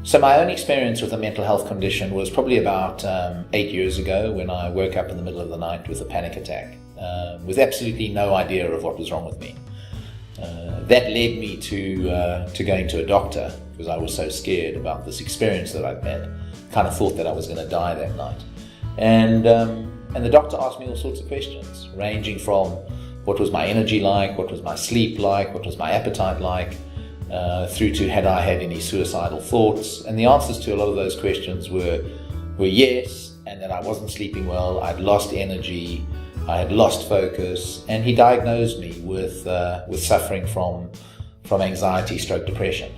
So my own experience with a mental health condition was probably about 8 years ago, when I woke up in the middle of the night with a panic attack, with absolutely no idea of what was wrong with me. That led me to going to a doctor, because I was so scared about this experience that I'd had. Kind of thought that I was going to die that night. And the doctor asked me all sorts of questions, ranging from what was my energy like, what was my sleep like, what was my appetite like, through to had I had any suicidal thoughts. And the answers to a lot of those questions were yes, and that I wasn't sleeping well, I'd lost energy, I had lost focus, and he diagnosed me with suffering from anxiety stroke depression.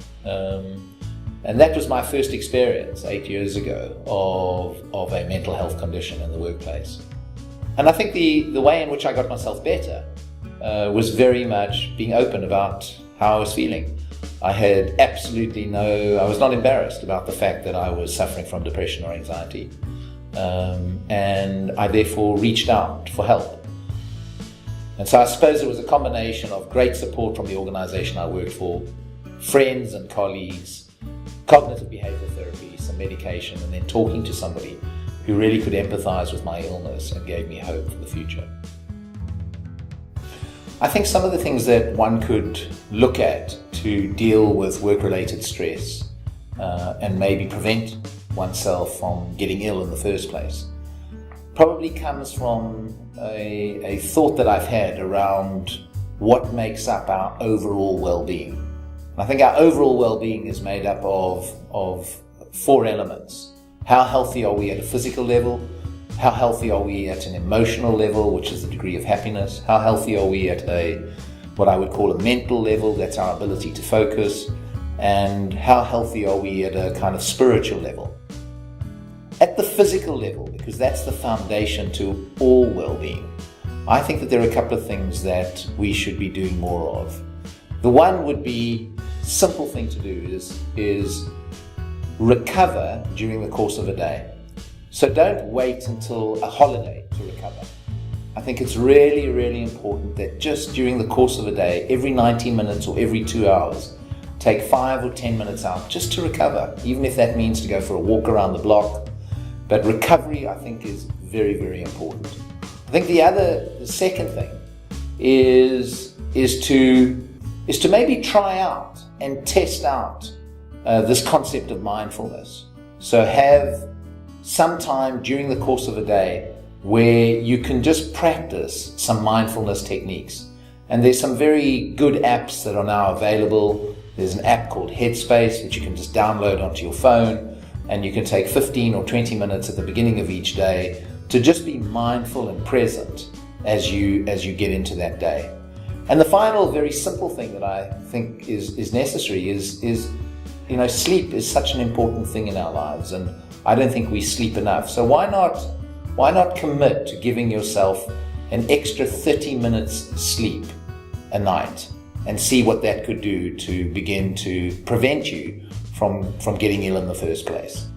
And that was my first experience 8 years ago of a mental health condition in the workplace. And I think the way in which I got myself better was very much being open about how I was feeling. I was not embarrassed about the fact that I was suffering from depression or anxiety. And I therefore reached out for help. And so I suppose it was a combination of great support from the organization I worked for, friends and colleagues, cognitive behavioral therapy, some medication, and then talking to somebody who really could empathize with my illness and gave me hope for the future. I think some of the things that one could look at to deal with work-related stress and maybe prevent oneself from getting ill in the first place probably comes from a thought that I've had around what makes up our overall well-being. I think our overall well-being is made up of four elements. How healthy are we at a physical level? How healthy are we at an emotional level, which is the degree of happiness? How healthy are we at what I would call a mental level, that's our ability to focus? And how healthy are we at a kind of spiritual level? At the physical level, because that's the foundation to all well-being, I think that there are a couple of things that we should be doing more of. The one would be, simple thing to do is recover during the course of a day. So don't wait until a holiday to recover. I think it's really, really important that just during the course of a day, every 90 minutes or every 2 hours, take 5 or 10 minutes out just to recover, even if that means to go for a walk around the block. But recovery, I think, is very, very important. I think the second thing is to maybe try out and test out this concept of mindfulness. So have some time during the course of a day where you can just practice some mindfulness techniques. And there's some very good apps that are now available. There's an app called Headspace, which you can just download onto your phone, and you can take 15 or 20 minutes at the beginning of each day to just be mindful and present as you get into that day. And the final very simple thing that I think is necessary is sleep is such an important thing in our lives, and I don't think we sleep enough. So why not commit to giving yourself an extra 30 minutes sleep a night and see what that could do to begin to prevent you from getting ill in the first place.